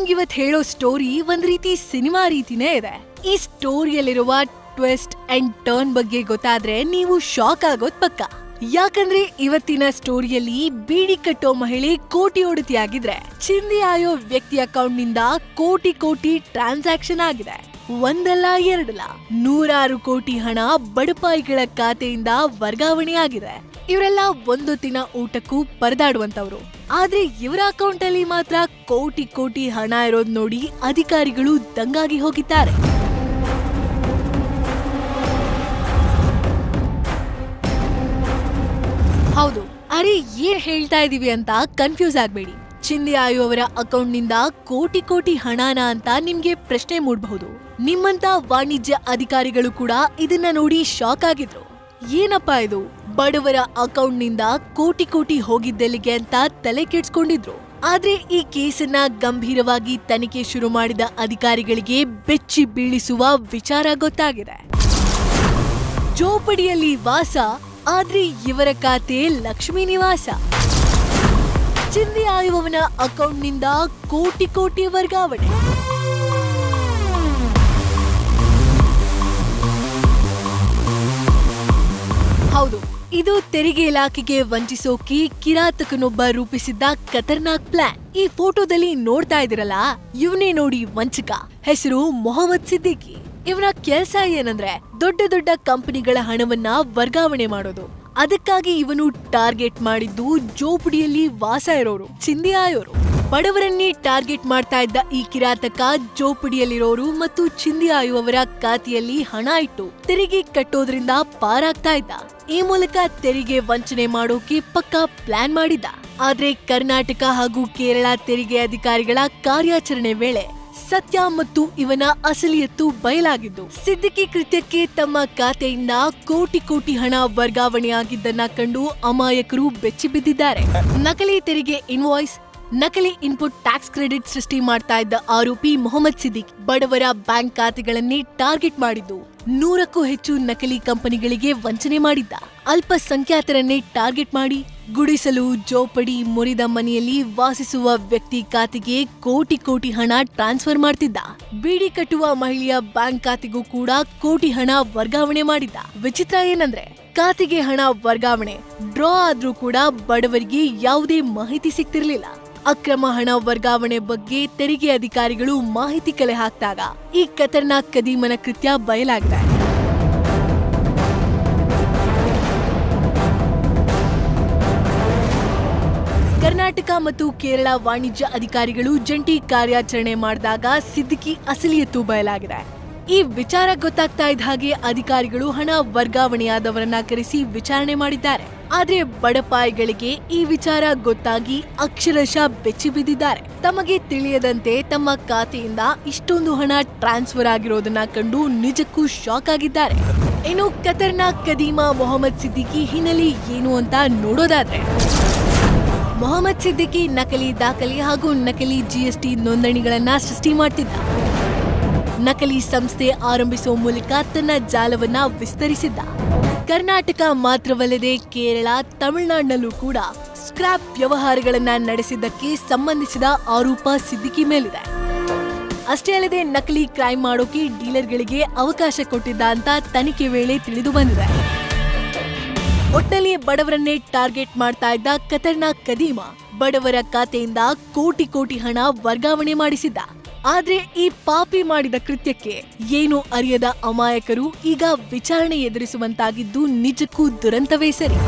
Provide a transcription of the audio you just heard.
ನಿಮ್ಗಿವತ್ ಹೇಳೋ ಸ್ಟೋರಿ ಒಂದ್ ರೀತಿ ಸಿನಿಮಾ ರೀತಿನೇ ಇದೆ. ಈ ಸ್ಟೋರಿಯಲ್ಲಿರುವ ಟ್ವಿಸ್ಟ್ ಅಂಡ್ ಟರ್ನ್ ಬಗ್ಗೆ ಗೊತ್ತಾದ್ರೆ ನೀವು ಶಾಕ್ ಆಗೋದ್ ಪಕ್ಕ. ಯಾಕಂದ್ರೆ ಇವತ್ತಿನ ಸ್ಟೋರಿಯಲ್ಲಿ ಬೀಡಿ ಕಟ್ಟೋ ಮಹಿಳೆ ಕೋಟಿ ಒಡತಿಯಾಗಿದ್ರೆ ಚಿಂದಿ ಆಯೋ ವ್ಯಕ್ತಿ ಅಕೌಂಟ್ ನಿಂದ ಕೋಟಿ ಕೋಟಿ ಟ್ರಾನ್ಸಾಕ್ಷನ್ ಆಗಿದೆ. ಒಂದಲ್ಲ ಎರಡಲ್ಲ 100 ಕೋಟಿ ಹಣ ಬಡಪಾಯಿಗಳ ಖಾತೆಯಿಂದ ವರ್ಗಾವಣೆ ಆಗಿದೆ. ಇವರೆಲ್ಲ ಒಂದೊತ್ತಿನ ಊಟಕ್ಕೂ ಪರದಾಡುವಂತವ್ರು. ಆದ್ರೆ ಇವರ ಅಕೌಂಟ್ ಅಲ್ಲಿ ಮಾತ್ರ ಕೋಟಿ ಕೋಟಿ ಹಣ ಇರೋದ್ ನೋಡಿ ಅಧಿಕಾರಿಗಳು ದಂಗಾಗಿ ಹೋಗಿದ್ದಾರೆ. ಹೌದು, ಅರೆ ಏನ್ ಹೇಳ್ತಾ ಇದೀವಿ ಅಂತ ಕನ್ಫ್ಯೂಸ್ ಆಗ್ಬೇಡಿ. ಚಿಂದಿ ಆಯು ಅವರ ಅಕೌಂಟ್ ನಿಂದ ಕೋಟಿ ಕೋಟಿ ಹಣನ ಅಂತ ನಿಮ್ಗೆ ಪ್ರಶ್ನೆ ಮೂಡಬಹುದು. ನಿಮ್ಮಂತ ವಾಣಿಜ್ಯ ಅಧಿಕಾರಿಗಳು ಕೂಡ ಇದನ್ನ ನೋಡಿ ಶಾಕ್ ಆಗಿದ್ರು. ಏನಪ್ಪಾ ಇದು, ಬಡವರ ಅಕೌಂಟ್ ನಿಂದ ಕೋಟಿ ಕೋಟಿ ಹೋಗಿದ್ದೆಲ್ಲಿಗೆ ಅಂತ ತಲೆ ಕೆಡ್ಸ್ಕೊಂಡಿದ್ರು. ಆದ್ರೆ ಈ ಕೇಸನ್ನ ಗಂಭೀರವಾಗಿ ತನಿಖೆ ಶುರು ಮಾಡಿದ ಅಧಿಕಾರಿಗಳಿಗೆ ಬೆಚ್ಚಿ ಬೀಳಿಸುವ ವಿಚಾರ ಗೊತ್ತಾಗಿದೆ. ಜೋಪಡಿಯಲ್ಲಿ ವಾಸ, ಆದ್ರೆ ಇವರ ಖಾತೆ ಲಕ್ಷ್ಮೀ ನಿವಾಸ. ಚಿಂದಿ ಆಯುವವನ ಅಕೌಂಟ್ ನಿಂದ ಕೋಟಿ ಕೋಟಿ ವರ್ಗಾವಣೆ. ಹೌದು, ಇದು ತೆರಿಗೆ ಇಲಾಖೆಗೆ ವಂಚಿಸೋಕೆ ಕಿರಾತಕನೊಬ್ಬ ರೂಪಿಸಿದ್ದ ಖತರ್ನಾಕ್ ಪ್ಲಾನ್. ಈ ಫೋಟೋದಲ್ಲಿ ನೋಡ್ತಾ ಇದಿರಲ್ಲ, ಇವನೇ ನೋಡಿ ವಂಚಕ. ಹೆಸರು ಮೊಹಮ್ಮದ್ ಸಿದ್ದಿಕಿ. ಇವನ ಕೆಲ್ಸ ಏನಂದ್ರೆ ದೊಡ್ಡ ದೊಡ್ಡ ಕಂಪನಿಗಳ ಹಣವನ್ನ ವರ್ಗಾವಣೆ ಮಾಡೋದು. ಅದಕ್ಕಾಗಿ ಇವನು ಟಾರ್ಗೆಟ್ ಮಾಡಿದ್ದು ಜೋಪಡಿಯಲ್ಲಿ ವಾಸ ಇರೋರು, ಚಿಂದಿ ಆಯೋರು. ಬಡವರನ್ನೇ ಟಾರ್ಗೆಟ್ ಮಾಡ್ತಾ ಇದ್ದ ಈ ಕಿರಾತಕ ಜೋಪಡಿಯಲ್ಲಿರೋರು ಮತ್ತು ಚಿಂದಿ ಆಯುವವರ ಖಾತೆಯಲ್ಲಿ ಹಣ ಇಟ್ಟು ತೆರಿಗೆ ಕಟ್ಟೋದ್ರಿಂದ ಪಾರಾಗ್ತಾ ಇದ್ದ. ಈ ಮೂಲಕ ತೆರಿಗೆ ವಂಚನೆ ಮಾಡೋಕೆ ಪಕ್ಕಾ ಪ್ಲಾನ್ ಮಾಡಿದ್ದ. ಆದ್ರೆ ಕರ್ನಾಟಕ ಹಾಗೂ ಕೇರಳ ತೆರಿಗೆ ಅಧಿಕಾರಿಗಳ ಕಾರ್ಯಾಚರಣೆ ವೇಳೆ ಸತ್ಯ ಮತ್ತು ಇವನ ಅಸಲಿಯತ್ತು ಬಯಲಾಗಿದ್ದು, ಸಿದ್ದಿಕಿ ಕೃತ್ಯಕ್ಕೆ ತಮ್ಮ ಖಾತೆಯಿಂದ ಕೋಟಿ ಕೋಟಿ ಹಣ ವರ್ಗಾವಣೆಯಾಗಿದ್ದನ್ನ ಕಂಡು ಅಮಾಯಕರು ಬೆಚ್ಚಿ ಬಿದ್ದಿದ್ದಾರೆ. ನಕಲಿ ತೆರಿಗೆ ಇನ್ವಾಯ್ಸ್, ನಕಲಿ ಇನ್ಪುಟ್ ಟ್ಯಾಕ್ಸ್ ಕ್ರೆಡಿಟ್ ಸೃಷ್ಟಿ ಮಾಡ್ತಾ ಇದ್ದ ಆರೋಪಿ ಮೊಹಮ್ಮದ್ ಸಿದ್ದಿಕ್ ಬಡವರ ಬ್ಯಾಂಕ್ ಖಾತೆಗಳನ್ನೇ ಟಾರ್ಗೆಟ್ ಮಾಡಿದ್ದು 100ಕ್ಕೂ ಹೆಚ್ಚು ನಕಲಿ ಕಂಪನಿಗಳಿಗೆ ವಂಚನೆ ಮಾಡಿದ್ದ. ಅಲ್ಪಸಂಖ್ಯಾತರನ್ನೇ ಟಾರ್ಗೆಟ್ ಮಾಡಿ ಗುಡಿಸಲು, ಜೋಪಡಿ, ಮುರಿದ ಮನೆಯಲ್ಲಿ ವಾಸಿಸುವ ವ್ಯಕ್ತಿ ಖಾತೆಗೆ ಕೋಟಿ ಕೋಟಿ ಹಣ ಟ್ರಾನ್ಸ್ಫರ್ ಮಾಡ್ತಿದ್ದ. ಬೀಡಿ ಕಟ್ಟುವ ಮಹಿಳೆಯ ಬ್ಯಾಂಕ್ ಖಾತೆಗೂ ಕೂಡ ಕೋಟಿ ಹಣ ವರ್ಗಾವಣೆ ಮಾಡಿದ್ದ. ವಿಚಿತ್ರ ಏನಂದ್ರೆ ಖಾತೆಗೆ ಹಣ ವರ್ಗಾವಣೆ ಡ್ರಾ ಆದ್ರೂ ಕೂಡ ಬಡವರಿಗೆ ಯಾವುದೇ ಮಾಹಿತಿ ಸಿಗ್ತಿರ್ಲಿಲ್ಲ. ಅಕ್ರಮ ಹಣ ವರ್ಗಾವಣೆ ಬಗ್ಗೆ ತೆರಿಗೆ ಅಧಿಕಾರಿಗಳು ಮಾಹಿತಿ ಕಲೆ ಹಾಕಿದಾಗ ಈ ಖತರ್ನಾಕ್ ಕದೀಮನ ಕೃತ್ಯ ಬಯಲಾಗಿದೆ. ಕರ್ನಾಟಕ ಮತ್ತು ಕೇರಳ ವಾಣಿಜ್ಯ ಅಧಿಕಾರಿಗಳು ಜಂಟಿ ಕಾರ್ಯಾಚರಣೆ ಮಾಡಿದಾಗ ಸಿದ್ದಿಕಿ ಅಸಲಿಯತ್ತು ಬಯಲಾಗಿದೆ. ಈ ವಿಚಾರ ಗೊತ್ತಾಗ್ತಾ ಇದ್ದ ಹಾಗೆ ಅಧಿಕಾರಿಗಳು ಹಣ ವರ್ಗಾವಣೆಯಾದವರನ್ನ ಕರೆಸಿ ವಿಚಾರಣೆ ಮಾಡಿದ್ದಾರೆ. ಆದ್ರೆ ಬಡಪಾಯಿಗಳಿಗೆ ಈ ವಿಚಾರ ಗೊತ್ತಾಗಿ ಅಕ್ಷರಶಃ ಬೆಚ್ಚಿ ಬಿದ್ದಿದ್ದಾರೆ. ತಮಗೆ ತಿಳಿಯದಂತೆ ತಮ್ಮ ಖಾತೆಯಿಂದ ಇಷ್ಟೊಂದು ಹಣ ಟ್ರಾನ್ಸ್ಫರ್ ಆಗಿರೋದನ್ನ ಕಂಡು ನಿಜಕ್ಕೂ ಶಾಕ್ ಆಗಿದ್ದಾರೆ. ಇನ್ನು ಖತರ್ನಾಕ್ ಕದೀಮ ಮೊಹಮ್ಮದ್ ಸಿದ್ದಿಕಿ ಹಿನ್ನೆಲೆ ಏನು ಅಂತ ನೋಡೋದಾದ್ರೆ, ಮೊಹಮ್ಮದ್ ಸಿದ್ದಿಕಿ ನಕಲಿ ದಾಖಲೆ ಹಾಗೂ ನಕಲಿ GST ನೋಂದಣಿಗಳನ್ನ ಸೃಷ್ಟಿ ಮಾಡ್ತಿದ್ದ. ನಕಲಿ ಸಂಸ್ಥೆ ಆರಂಭಿಸುವ ಮೂಲಕ ತನ್ನ ಜಾಲವನ್ನ ವಿಸ್ತರಿಸಿದ್ದ. ಕರ್ನಾಟಕ ಮಾತ್ರವಲ್ಲದೆ ಕೇರಳ, ತಮಿಳುನಾಡಿನಲ್ಲೂ ಕೂಡ ಸ್ಕ್ರಾಪ್ ವ್ಯವಹಾರಗಳನ್ನ ನಡೆಸಿದ್ದಕ್ಕೆ ಸಂಬಂಧಿಸಿದ ಆರೋಪ ಸಿದ್ದಿಕಿ ಮೇಲಿದೆ. ಅಷ್ಟೇ ಅಲ್ಲದೆ ನಕಲಿ ಕ್ರೈಮ್ ಮಾಡೋಕೆ ಡೀಲರ್ಗಳಿಗೆ ಅವಕಾಶ ಕೊಟ್ಟಿದ್ದ ಅಂತ ತನಿಖೆ ವೇಳೆ ತಿಳಿದು ಬಂದಿದೆ. ಒಟ್ಟಲ್ಲಿ ಬಡವರನ್ನೇ ಟಾರ್ಗೆಟ್ ಮಾಡ್ತಾ ಇದ್ದ ಖತರ್ನಾಕ್ ಕದೀಮ ಬಡವರ ಖಾತೆಯಿಂದ ಕೋಟಿ ಕೋಟಿ ಹಣ ವರ್ಗಾವಣೆ ಮಾಡಿಸಿದ್ದ. ಆದ್ರೆ ಈ ಪಾಪಿ ಮಾಡಿದ ಕೃತ್ಯಕ್ಕೆ ಏನು ಅರಿಯದ ಅಮಾಯಕರು ಈಗ ವಿಚಾರಣೆ ಎದುರಿಸುವಂತಾಗಿದ್ದು ನಿಜಕ್ಕೂ ದುರಂತವೇ ಸರಿ.